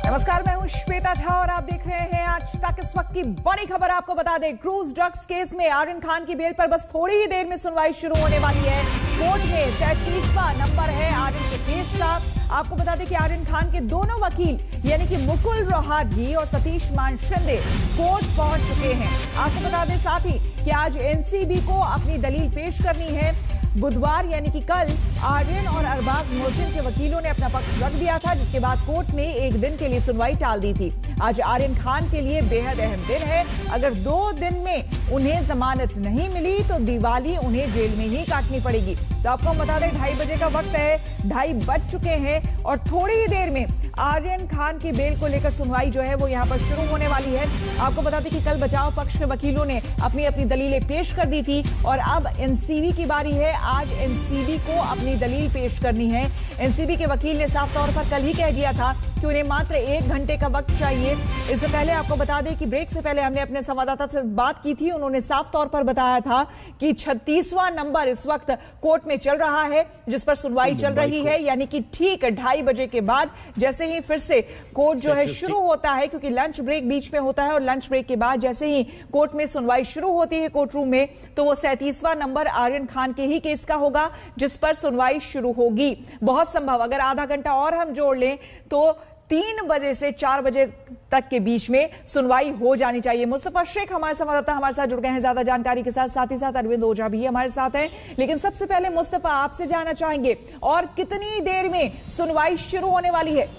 नमस्कार, मैं हूं श्वेता झा और आप देख रहे हैं आज तक। इस वक्त की बड़ी खबर आपको बता दें, क्रूज ड्रग्स केस में आर्यन खान की बेल पर बस थोड़ी ही देर में सुनवाई शुरू होने वाली है। कोर्ट में 37वां नंबर है आर्यन के केस का। आपको बता दें कि आर्यन खान के दोनों वकील यानी कि मुकुल रोहतगी और सतीश मान शिंदे कोर्ट पहुंच चुके हैं। आपको बता दें साथ ही कि आज एनसीबी को अपनी दलील पेश करनी है। बुधवार यानी कि कल आर्यन और अरबाज मोचन के वकीलों ने अपना पक्ष रख दिया था, जिसके बाद कोर्ट में एक दिन के लिए सुनवाई टाल दी थी। आज आर्यन खान के लिए बेहद अहम दिन है। अगर 2 दिन में उन्हें जमानत नहीं मिली तो दिवाली उन्हें जेल में ही काटनी पड़ेगी। तो आपको बता दें 2:30 बजे का वक्त है, 2:30 बज चुके हैं और थोड़ी ही देर में आर्यन खान की बेल को लेकर सुनवाई जो है वो यहां पर शुरू होने वाली है। आपको बता दें कि कल बचाव पक्ष के वकीलों ने अपनी अपनी दलीलें पेश कर दी थी और अब एनसीबी की बारी है। आज एनसीबी को अपनी दलील पेश करनी है। एनसीबी के वकील ने साफ तौर पर कल ही कह दिया था कि उन्हें मात्र 1 घंटे का वक्त चाहिए। इससे पहले आपको बता दें कि ब्रेक से पहले हमने अपने संवाददाता से बात की थी। उन्होंने साफ तौर पर बताया था कि 36वां नंबर इस वक्त कोर्ट में चल रहा है, जिस पर सुनवाई चल रही है। यानी कि ठीक 2:30 बजे के बाद जैसे ही फिर से कोर्ट जो है शुरू होता है, क्योंकि लंच ब्रेक बीच में होता है और लंच ब्रेक के बाद जैसे ही कोर्ट में सुनवाई शुरू होती है कोर्ट रूम में, तो वो 37वां नंबर आर्यन खान के ही केस का होगा जिस पर सुनवाई शुरू होगी। बहुत संभव अगर आधा घंटा और हम जोड़ लें तो 3 बजे से 4 बजे तक के बीच में सुनवाई हो जानी चाहिए। मुस्तफा शेख हमारे संवाददाता हमारे साथ जुड़ गए हैं ज्यादा जानकारी के साथ। साथ ही साथ अरविंद ओझा भी हमारे साथ हैं। लेकिन सबसे पहले मुस्तफा, आपसे जानना चाहेंगे और कितनी देर में सुनवाई शुरू होने वाली है?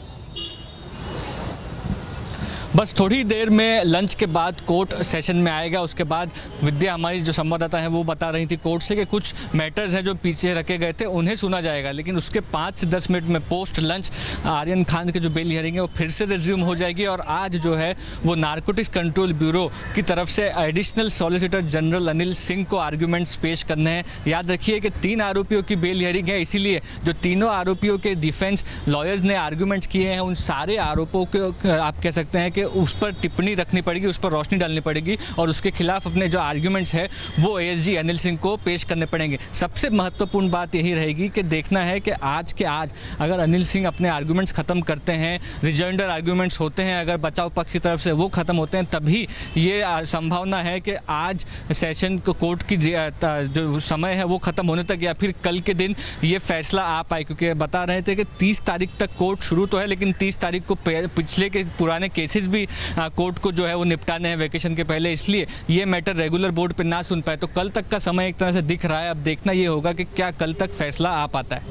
बस थोड़ी देर में लंच के बाद कोर्ट सेशन में आएगा। उसके बाद विद्या हमारी जो संवाददाता है वो बता रही थी कोर्ट से कि कुछ मैटर्स हैं जो पीछे रखे गए थे उन्हें सुना जाएगा, लेकिन उसके 5 से 10 मिनट में पोस्ट लंच आर्यन खान के जो बेल हियरिंग है वो फिर से रिज्यूम हो जाएगी। और आज जो है वो नारकोटिक्स कंट्रोल ब्यूरो की तरफ से additional solicitor general Anil Singh को आर्ग्यूमेंट्स पेश करने हैं। याद रखिए कि 3 आरोपियों की बेल हियरिंग है, इसीलिए जो तीनों आरोपियों के डिफेंस लॉयर्स ने आर्ग्यूमेंट्स किए हैं उन सारे आरोपों को आप कह सकते हैं कि उस पर टिप्पणी रखनी पड़ेगी, उस पर रोशनी डालनी पड़ेगी और उसके खिलाफ अपने जो आर्ग्यूमेंट्स है वो एएसजी अनिल सिंह को पेश करने पड़ेंगे। सबसे महत्वपूर्ण बात यही रहेगी कि देखना है कि आज के आज अगर अनिल सिंह अपने आर्ग्यूमेंट्स खत्म करते हैं, रिजॉइंडर आर्ग्यूमेंट्स होते हैं, अगर बचाव पक्ष की तरफ से वो खत्म होते हैं, तभी ये संभावना है कि आज सेशन को कोर्ट की जो समय है वो खत्म होने तक या फिर कल के दिन ये फैसला आ पाए। क्योंकि बता रहे थे कि 30 तारीख तक कोर्ट शुरू तो है, लेकिन 30 तारीख को पिछले के पुराने केसेस भी कोर्ट को जो है वो निपटाने हैं वेकेशन के पहले, इसलिए ये मैटर रेगुलर बोर्ड पे ना सुन पाए। तो कल तक का समय एक तरह से दिख रहा है। अब देखना ये होगा कि क्या कल तक फैसला आ पाता है।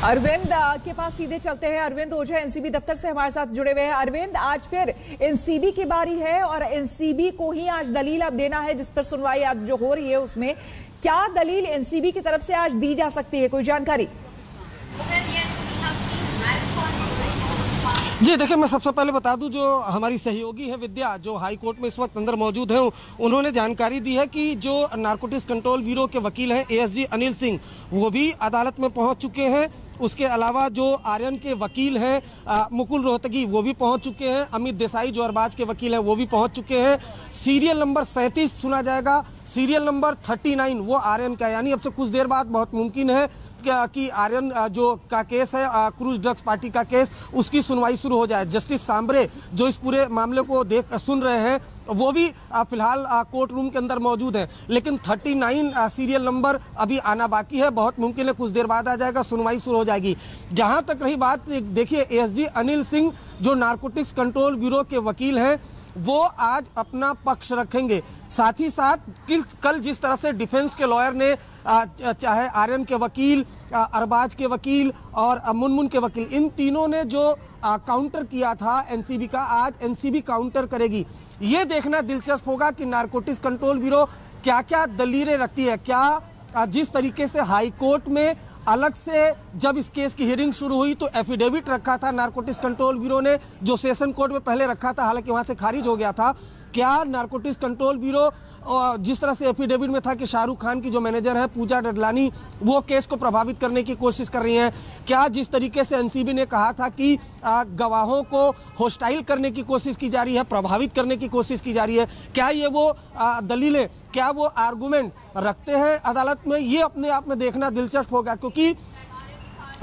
अरविंद के पास सीधे चलते हैं। अरविंद ओझा एनसीबी दफ्तर से हमारे साथ जुड़े हुए हैं। अरविंद, आज फिर एनसीबी की बारी है और एनसीबी को ही आज दलील अब देना है जिस पर सुनवाई आज जो हो रही है उसमें क्या दलील एनसीबी की तरफ से आज दी जा सकती है, कोई जानकारी? जी देखिए, मैं सबसे पहले बता दूं जो हमारी सहयोगी है विद्या, जो हाई कोर्ट में इस वक्त अंदर मौजूद है, उन्होंने जानकारी दी है कि जो नारकोटिक्स कंट्रोल ब्यूरो के वकील हैं एएसजी अनिल सिंह, वो भी अदालत में पहुंच चुके हैं। उसके अलावा जो आर्यन के वकील हैं मुकुल रोहतगी, वो भी पहुंच चुके हैं। अमित देसाई जो अरबाज के वकील हैं वो भी पहुंच चुके हैं। सीरियल नंबर 37 सुना जाएगा, सीरियल नंबर 39 वो आर्यन का, यानी अब से कुछ देर बाद बहुत मुमकिन है कि आर्यन जो का केस है क्रूज ड्रग्स पार्टी का केस, उसकी सुनवाई शुरू हो जाए। जस्टिस सांबरे जो इस पूरे मामले को सुन रहे हैं वो भी फिलहाल कोर्ट रूम के अंदर मौजूद है, लेकिन 39 सीरियल नंबर अभी आना बाकी है। बहुत मुमकिन है कुछ देर बाद आ जाएगा, सुनवाई शुरू हो जाएगी। जहां तक रही बात, देखिए एएसजी अनिल सिंह जो नारकोटिक्स कंट्रोल ब्यूरो के वकील हैं वो आज अपना पक्ष रखेंगे। साथ ही साथ कल जिस तरह से डिफेंस के लॉयर ने चाहे आर्यन के वकील, अरबाज के वकील और मुनमुन के वकील, इन तीनों ने जो काउंटर किया था एनसीबी का, आज एनसीबी काउंटर करेगी। ये देखना दिलचस्प होगा कि नारकोटिक्स कंट्रोल ब्यूरो क्या क्या दलीलें रखती है। क्या जिस तरीके से हाई कोर्ट में अलग से जब इस केस की हियरिंग शुरू हुई तो एफिडेविट रखा था नारकोटिक्स कंट्रोल ब्यूरो ने, जो सेशन कोर्ट में पहले रखा था, हालांकि वहां से खारिज हो गया था। क्या नारकोटिक्स कंट्रोल ब्यूरो जिस तरह से एफिडेविट में था कि शाहरुख खान की जो मैनेजर है पूजा डडलानी, वो केस को प्रभावित करने की कोशिश कर रही हैं, क्या जिस तरीके से एनसीबी ने कहा था कि गवाहों को होस्टाइल करने की कोशिश की जा रही है, प्रभावित करने की कोशिश की जा रही है, क्या ये वो दलीलें, क्या वो आर्गूमेंट रखते हैं अदालत में, ये अपने आप में देखना दिलचस्प होगा। क्योंकि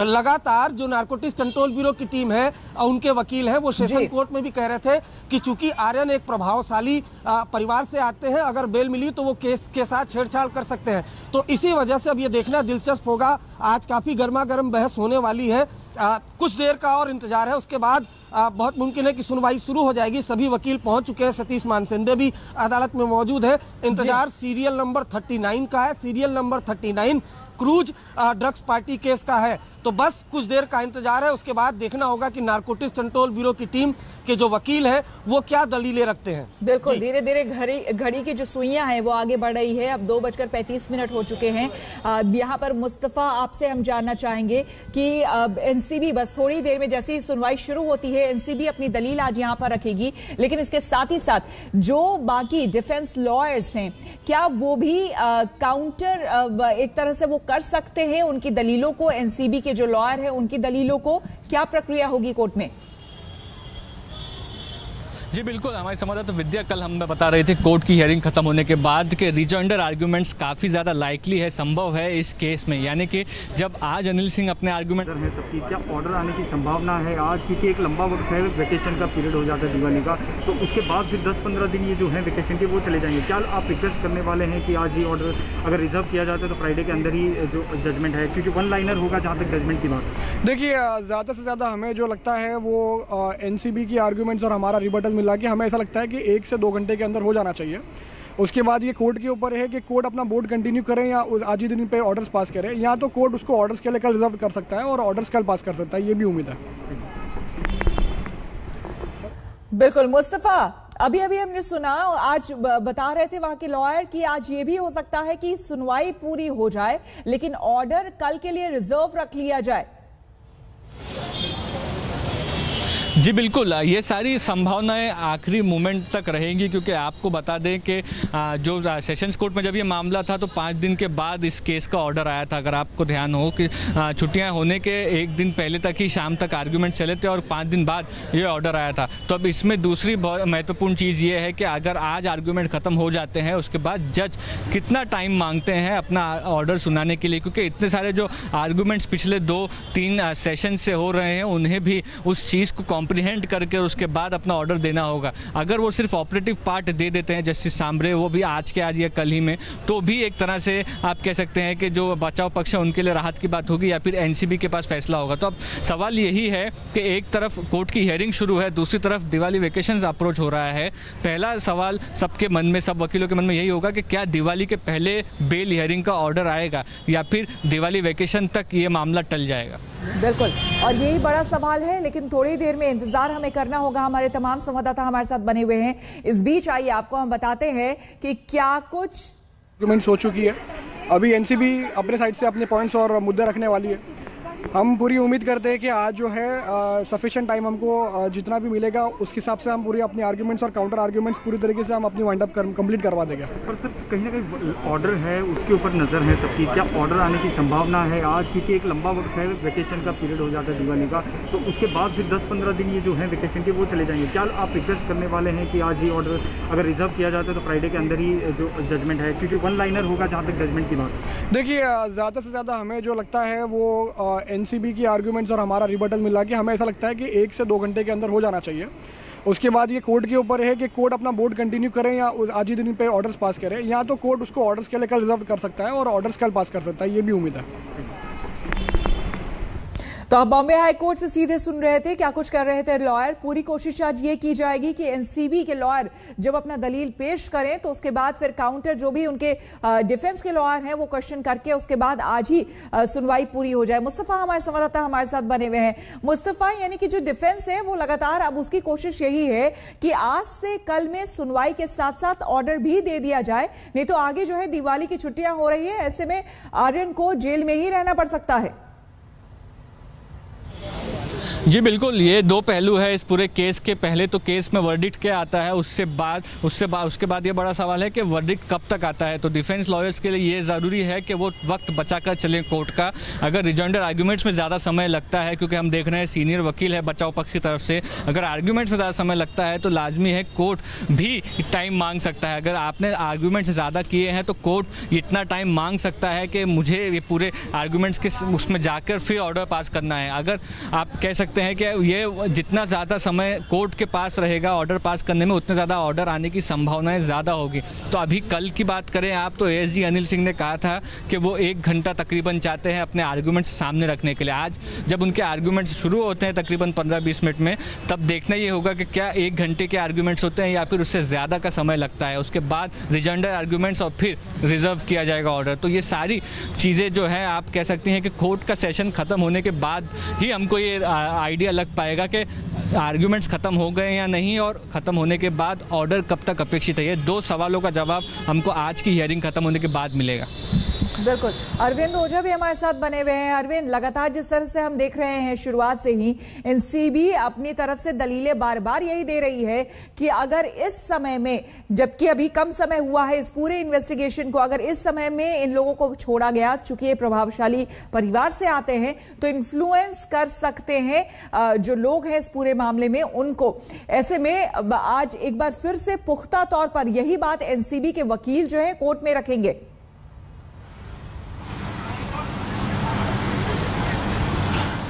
लगातार जो नारकोटिक्स कंट्रोल ब्यूरो की टीम है और उनके वकील हैं वो सेशन कोर्ट में भी कह रहे थे कि चूंकि आर्यन एक प्रभावशाली परिवार से आते हैं, अगर बेल मिली तो वो केस के साथ छेड़छाड़ कर सकते हैं। तो इसी वजह से अब ये देखना दिलचस्प होगा। आज काफ़ी गर्मा गर्म बहस होने वाली है, कुछ देर का और इंतजार है, उसके बाद बहुत मुमकिन है कि सुनवाई शुरू हो जाएगी। सभी वकील पहुंच चुके हैं, सतीश मानसिंदे भी अदालत में मौजूद है। इंतजार सीरियल नंबर 39 का है। Serial number 39 cruise drugs party case का है। तो बस कुछ देर का इंतजार है, उसके बाद देखना होगा कि नारकोटिक्स कंट्रोल ब्यूरो की टीम के जो वकील हैं वो क्या दलीलें रखते हैं। बिल्कुल, धीरे धीरे घड़ी की जो सुइयां हैं वो आगे बढ़ रही है। अब 2:35 हो चुके हैं। यहाँ पर मुस्तफा, आपसे हम जानना चाहेंगे कि एनसीबी बस थोड़ी देर में जैसे ही सुनवाई शुरू होती है, एनसीबी अपनी दलील आज यहाँ पर रखेगी, लेकिन इसके साथ ही साथ जो बाकी डिफेंस लॉयर्स हैं, क्या वो भी काउंटर एक तरह से वो कर सकते हैं उनकी दलीलों को? एनसीबी के जो लॉयर हैं उनकी दलीलों को क्या प्रक्रिया होगी कोर्ट में? जी बिल्कुल, हमारे संवाददाता विद्या कल हमें बता रही थी कोर्ट की हियरिंग खत्म होने के बाद के रिजॉइंडर आर्गुमेंट्स काफी ज्यादा लाइकली है, संभव है इस केस में। यानी कि जब आज अनिल सिंह अपने आर्गुमेंट है सबकी, क्या ऑर्डर आने की संभावना है आज? क्योंकि एक लंबा वक्त है, वेकेशन का पीरियड हो जाता है दिवाली का, तो उसके बाद फिर 10-15 दिन ये जो है वेकेशन के वो चले जाएंगे। क्या आप रिक्वेस्ट करने वाले हैं कि आज ही ऑर्डर अगर रिजर्व किया जाता है तो फ्राइडे के अंदर ही जो जजमेंट है, क्योंकि वन लाइनर होगा जहाँ तक जजमेंट की बात? देखिए, ज़्यादा से ज़्यादा हमें जो लगता है वो एनसीबी की आर्गुमेंट्स और हमारा रिबटल मिला के हमें ऐसा लगता है कि 1 से 2 घंटे के अंदर हो जाना चाहिए। उसके बाद ये कोर्ट के ऊपर है कि कोर्ट अपना बोर्ड कंटिन्यू करें या आज ही दिन पे ऑर्डर्स पास करें, या तो कोर्ट उसको ऑर्डर्स के लिए कल रिजर्व कर सकता है और ऑर्डर्स कल पास कर सकता है, ये भी उम्मीद है। बिल्कुल मुस्तफा, अभी हमने सुना, आज बता रहे थे वहां के लॉयर कि आज ये भी हो सकता है कि सुनवाई पूरी हो जाए लेकिन ऑर्डर कल के लिए रिजर्व रख लिया जाए। जी बिल्कुल, ये सारी संभावनाएं आखिरी मोमेंट तक रहेंगी, क्योंकि आपको बता दें कि जो सेशंस कोर्ट में जब ये मामला था तो 5 दिन के बाद इस केस का ऑर्डर आया था। अगर आपको ध्यान हो कि छुट्टियां होने के 1 दिन पहले तक ही शाम तक आर्गुमेंट चले थे और 5 दिन बाद ये ऑर्डर आया था। तो अब इसमें दूसरी महत्वपूर्ण चीज़ ये है कि अगर आज आर्गुमेंट खत्म हो जाते हैं, उसके बाद जज कितना टाइम मांगते हैं अपना ऑर्डर सुनाने के लिए, क्योंकि इतने सारे जो आर्गुमेंट्स पिछले 2-3 सेशन से हो रहे हैं उन्हें भी उस चीज़ को कॉम्प्रिहेंड करके उसके बाद अपना ऑर्डर देना होगा। अगर वो सिर्फ ऑपरेटिव पार्ट दे देते हैं जस्टिस सांबरे, वो भी आज के आज या कल ही में, तो भी एक तरह से आप कह सकते हैं कि जो बचाव पक्ष है उनके लिए राहत की बात होगी या फिर एनसीबी के पास फैसला होगा। तो अब सवाल यही है कि एक तरफ कोर्ट की हियरिंग शुरू है, दूसरी तरफ दिवाली वेकेशन अप्रोच हो रहा है। पहला सवाल सबके मन में, सब वकीलों के मन में यही होगा कि क्या दिवाली के पहले बेल हियरिंग का ऑर्डर आएगा या फिर दिवाली वेकेशन तक ये मामला टल जाएगा। बिल्कुल, और यही बड़ा सवाल है, लेकिन थोड़ी देर में इंतजार हमें करना होगा। हमारे तमाम संवाददाता हमारे साथ बने हुए हैं। इस बीच आइए आपको हम बताते हैं कि क्या कुछ आर्गुमेंट्स हो चुकी है। अभी एनसीबी अपने साइड से अपने पॉइंट्स और मुद्दे रखने वाली है। हम पूरी उम्मीद करते हैं कि आज जो है सफिशिएंट टाइम हमको जितना भी मिलेगा उस हिसाब से हम पूरी अपनी आर्ग्यूमेंट्स और काउंटर आर्ग्यूमेंट्स पूरी तरीके से हम अपनी वाइंड अप कंप्लीट करवा देंगे। पर सर कहीं ना कहीं ऑर्डर है, उसके ऊपर नज़र है सबकी, क्या ऑर्डर आने की संभावना है आज? क्योंकि एक लंबा वक्त है, वेकेशन का पीरियड हो जाता है दिवाली का, तो उसके बाद फिर 10-15 दिन ये जो है वेकेशन के वो चले जाएंगे। क्या आप रिक्वेस्ट करने वाले हैं कि आज ही ऑर्डर अगर रिजर्व किया जाता है तो फ्राइडे के अंदर ही जो जजमेंट है, क्योंकि वन लाइनर होगा जहाँ तक जजमेंट की बात? देखिए, ज़्यादा से ज़्यादा हमें जो लगता है वो एनसीबी की आर्ग्यूमेंट्स और हमारा रिबटल मिला के हमें ऐसा लगता है कि 1 से 2 घंटे के अंदर हो जाना चाहिए। उसके बाद ये कोर्ट के ऊपर है कि कोर्ट अपना बोर्ड कंटिन्यू करें या आज ही दिन पे ऑर्डर्स पास करें, या तो कोर्ट उसको ऑर्डर्स के लिए कल रिजर्व कर सकता है और ऑर्डर्स कल पास कर सकता है, ये भी उम्मीद है। तो आप बॉम्बे हाई कोर्ट से सीधे सुन रहे थे क्या कुछ कर रहे थे लॉयर। पूरी कोशिश आज ये की जाएगी कि एनसीबी के लॉयर जब अपना दलील पेश करें तो उसके बाद फिर काउंटर जो भी उनके डिफेंस के लॉयर हैं वो क्वेश्चन करके उसके बाद आज ही सुनवाई पूरी हो जाए। मुस्तफा हमारे संवाददाता हमारे साथ बने हुए हैं। मुस्तफा, यानी कि जो डिफेंस है वो लगातार अब उसकी कोशिश यही है कि आज से कल में सुनवाई के साथ साथ ऑर्डर भी दे दिया जाए, नहीं तो आगे जो है दिवाली की छुट्टियां हो रही है, ऐसे में आर्यन को जेल में ही रहना पड़ सकता है। जी बिल्कुल, ये दो पहलू है इस पूरे केस के। पहले तो केस में वर्डिक्ट क्या आता है, उसके बाद ये बड़ा सवाल है कि वर्डिक्ट कब तक आता है। तो डिफेंस लॉयर्स के लिए ये जरूरी है कि वो वक्त बचाकर चलें कोर्ट का। अगर रिजॉइंडर आर्ग्यूमेंट्स में ज्यादा समय लगता है, क्योंकि हम देख रहे हैं सीनियर वकील है बचाव पक्ष की तरफ से, अगर आर्ग्यूमेंट्स में ज्यादा समय लगता है तो लाजमी है कोर्ट भी टाइम मांग सकता है। अगर आपने आर्ग्यूमेंट्स ज्यादा किए हैं तो कोर्ट इतना टाइम मांग सकता है कि मुझे ये पूरे आर्ग्यूमेंट्स के उसमें जाकर फिर ऑर्डर पास करना है। अगर आप कह सकते हैं कि ये जितना ज्यादा समय कोर्ट के पास रहेगा ऑर्डर पास करने में, उतने ज्यादा ऑर्डर आने की संभावनाएं ज्यादा होगी। तो अभी कल की बात करें आप, तो एएसजी अनिल सिंह ने कहा था कि वो 1 घंटा तकरीबन चाहते हैं अपने आर्ग्यूमेंट्स सामने रखने के लिए। आज जब उनके आर्ग्यूमेंट्स शुरू होते हैं तकरीबन 15-20 मिनट में, तब देखना ये होगा कि क्या 1 घंटे के आर्ग्यूमेंट्स होते हैं या फिर उससे ज्यादा का समय लगता है। उसके बाद रिजॉइंडर आर्ग्यूमेंट्स और फिर रिजर्व किया जाएगा ऑर्डर। तो ये सारी चीजें जो है आप कह सकती हैं कि कोर्ट का सेशन खत्म होने के बाद ही हमको ये आइडिया लग पाएगा कि आर्ग्यूमेंट्स खत्म हो गए या नहीं, और खत्म होने के बाद ऑर्डर कब तक अपेक्षित है। ये 2 सवालों का जवाब हमको आज की हियरिंग खत्म होने के बाद मिलेगा। बिल्कुल, अरविंद ओझा भी हमारे साथ बने हुए हैं। अरविंद, लगातार जिस तरह से हम देख रहे हैं शुरुआत से ही एनसीबी अपनी तरफ से दलीलें बार बार यही दे रही है कि अगर इस समय में, जबकि अभी कम समय हुआ है इस पूरे इन्वेस्टिगेशन को, अगर इस समय में इन लोगों को छोड़ा गया, चूंकि ये प्रभावशाली परिवार से आते हैं, तो इन्फ्लुएंस कर सकते हैं जो लोग हैं इस पूरे मामले में उनको। ऐसे में आज एक बार फिर से पुख्ता तौर पर यही बात एनसीबी के वकील जो है कोर्ट में रखेंगे।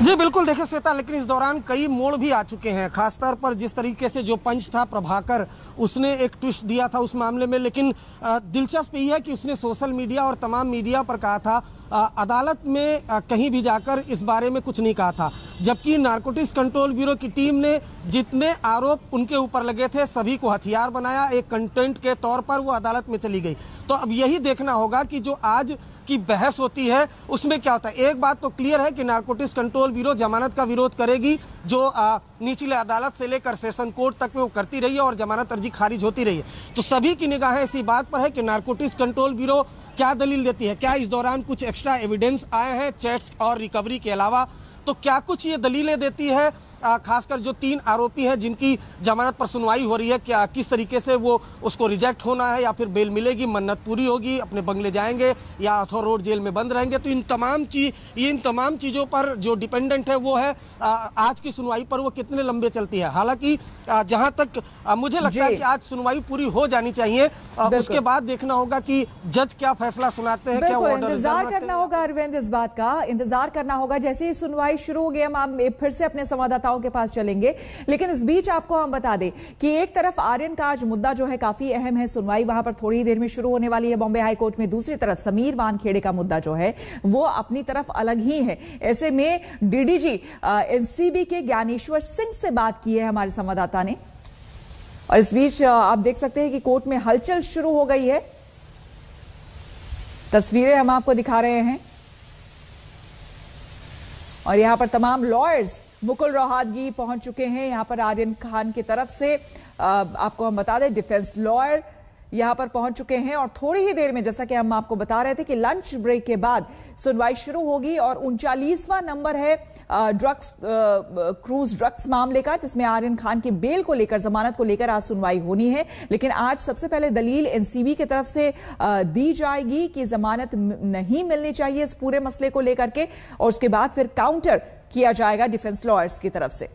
जी बिल्कुल, देखिए श्वेता, लेकिन इस दौरान कई मोड़ भी आ चुके हैं। खासतौर पर जिस तरीके से जो पंच था प्रभाकर, उसने एक ट्विस्ट दिया था उस मामले में, लेकिन दिलचस्प यही है कि उसने सोशल मीडिया और तमाम मीडिया पर कहा था, अदालत में कहीं भी जाकर इस बारे में कुछ नहीं कहा था। जबकि नारकोटिक्स कंट्रोल ब्यूरो की टीम ने जितने आरोप उनके ऊपर लगे थे सभी को हथियार बनाया, एक कंटेंट के तौर पर वो अदालत में चली गई। तो अब यही देखना होगा कि जो आज की बहस होती है उसमें क्या होता है। एक बात तो क्लियर है कि नारकोटिक्स कंट्रोल ब्यूरो जमानत का विरोध करेगी, जो निचले अदालत से लेकर सेशन कोर्ट तक में वो करती रही है और जमानत अर्जी खारिज होती रही है। तो सभी की निगाहें इसी बात पर है कि नारकोटिक्स कंट्रोल ब्यूरो क्या दलील देती है, क्या इस दौरान कुछ एक्स्ट्रा एविडेंस आए हैं चैट्स और रिकवरी के अलावा, तो क्या कुछ ये दलीलें देती है। खासकर जो 3 आरोपी हैं जिनकी जमानत पर सुनवाई हो रही है, क्या किस तरीके से वो उसको रिजेक्ट होना है या फिर बेल मिलेगी, मन्नत पूरी होगी, अपने बंगले जाएंगे या अथवा रोड जेल में बंद रहेंगे। तो इन तमाम चीज़ों पर जो डिपेंडेंट है वो है आज की सुनवाई पर, वो कितने लंबे चलती है। हालांकि जहां तक मुझे लगता है कि आज सुनवाई पूरी हो जानी चाहिए, उसके बाद देखना होगा कि जज क्या फैसला सुनाते हैं, क्या ऑर्डर। इंतजार करना होगा अरविंद, इस बात का इंतजार करना होगा। जैसे ही सुनवाई शुरू हो गई हम फिर से अपने संवाददाता के पास चलेंगे, लेकिन इस बीच आपको हम बता दें कि एक तरफ आर्यन का आज मुद्दा जो है काफी अहम है, सुनवाई वहां पर थोड़ी देर में शुरू होने वाली है बॉम्बे हाई कोर्ट में। दूसरी तरफ समीर वानखेड़े का मुद्दा जो है वो अपनी तरफ अलग ही है। ऐसे में डीडीजी एनसीबी के ज्ञानेश्वर सिंह से बात की है हमारे संवाददाता ने, और इस बीच आप देख सकते हैं कि कोर्ट में हलचल शुरू हो गई है। तस्वीरें हम आपको दिखा रहे हैं और यहां पर तमाम लॉयर्स मुकुल रोहतगी पहुंच चुके हैं। यहां पर आर्यन खान की तरफ से आपको हम बता दें डिफेंस लॉयर यहां पर पहुंच चुके हैं, और थोड़ी ही देर में, जैसा कि हम आपको बता रहे थे कि लंच ब्रेक के बाद सुनवाई शुरू होगी। और 39वां नंबर है क्रूज ड्रग्स मामले का, जिसमें आर्यन खान की बेल को लेकर, जमानत को लेकर आज सुनवाई होनी है। लेकिन आज सबसे पहले दलील एनसीबी की तरफ से दी जाएगी कि जमानत नहीं मिलनी चाहिए इस पूरे मसले को लेकर के, और उसके बाद फिर काउंटर किया जाएगा डिफेंस लॉयर्स की तरफ से।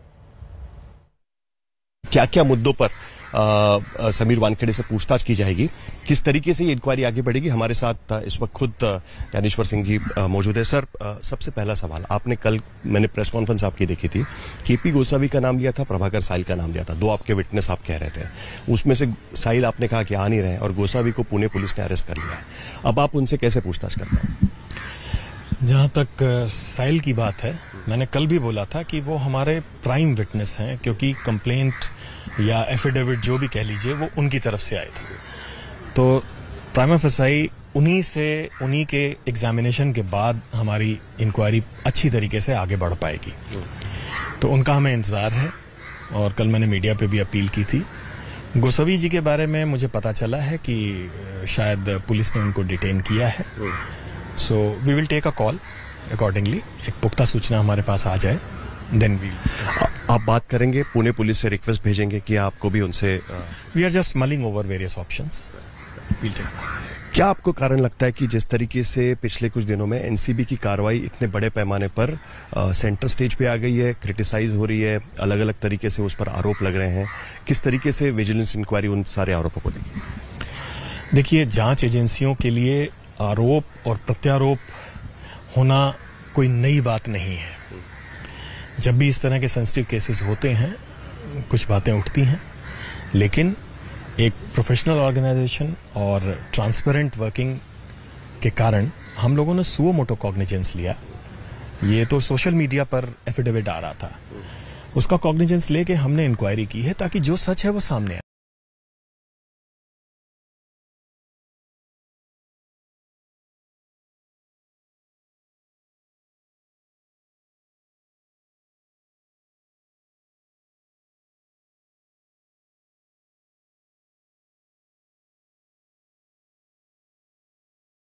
क्या क्या मुद्दों पर समीर वानखेड़े से पूछताछ की जाएगी, किस तरीके से ये इंक्वायरी आगे बढ़ेगी। हमारे साथ इस वक्त खुद ज्ञानेश्वर सिंह जी मौजूद है। सर, सबसे पहला सवाल, आपने कल, मैंने प्रेस कॉन्फ्रेंस आपकी देखी थी, केपी गोसावी का नाम लिया था, प्रभाकर साहिल का नाम लिया था, 2 आपके विटनेस आप कह रहे थे। उसमें से साहिल आपने कहा कि आ नहीं रहे और गोसावी को पुणे पुलिस ने अरेस्ट कर लिया है। अब आप उनसे कैसे पूछताछ कर रहे हैं? जहाँ तक साहिल की बात है, मैंने कल भी बोला था कि वो हमारे प्राइम विटनेस हैं, क्योंकि कंप्लेंट या एफिडेविट जो भी कह लीजिए वो उनकी तरफ से आए थे। तो प्राइमा फेसाई उन्हीं के एग्जामिनेशन के बाद हमारी इंक्वायरी अच्छी तरीके से आगे बढ़ पाएगी, तो उनका हमें इंतजार है। और कल मैंने मीडिया पे भी अपील की थी। गोसावी जी के बारे में मुझे पता चला है कि शायद पुलिस ने उनको डिटेन किया है, so we will take a call accordingly. एक पुख्ता सूचना हमारे पास आ जाए देन वी आप बात करेंगे पुणे पुलिस से रिक्वेस्ट भेजेंगे कि आपको भी उनसे we are just mulling over various options. क्या आपको कारण लगता है कि जिस तरीके से पिछले कुछ दिनों में एनसीबी की कार्रवाई इतने बड़े पैमाने पर सेंटर स्टेज पे आ गई है, क्रिटिसाइज हो रही है, अलग अलग तरीके से उस पर आरोप लग रहे हैं, किस तरीके से विजिलेंस इंक्वायरी उन सारे आरोपों को लेगी? देखिए, जांच एजेंसियों के लिए आरोप और प्रत्यारोप होना कोई नई बात नहीं है। जब भी इस तरह के सेंसिटिव केसेस होते हैं कुछ बातें उठती हैं, लेकिन एक प्रोफेशनल ऑर्गेनाइजेशन और ट्रांसपेरेंट वर्किंग के कारण हम लोगों ने सुओ मोटो कॉग्निजेंस लिया। ये तो सोशल मीडिया पर एफिडेविट आ रहा था, उसका कॉग्निजेंस लेके हमने इंक्वायरी की है ताकि जो सच है वो सामने आए।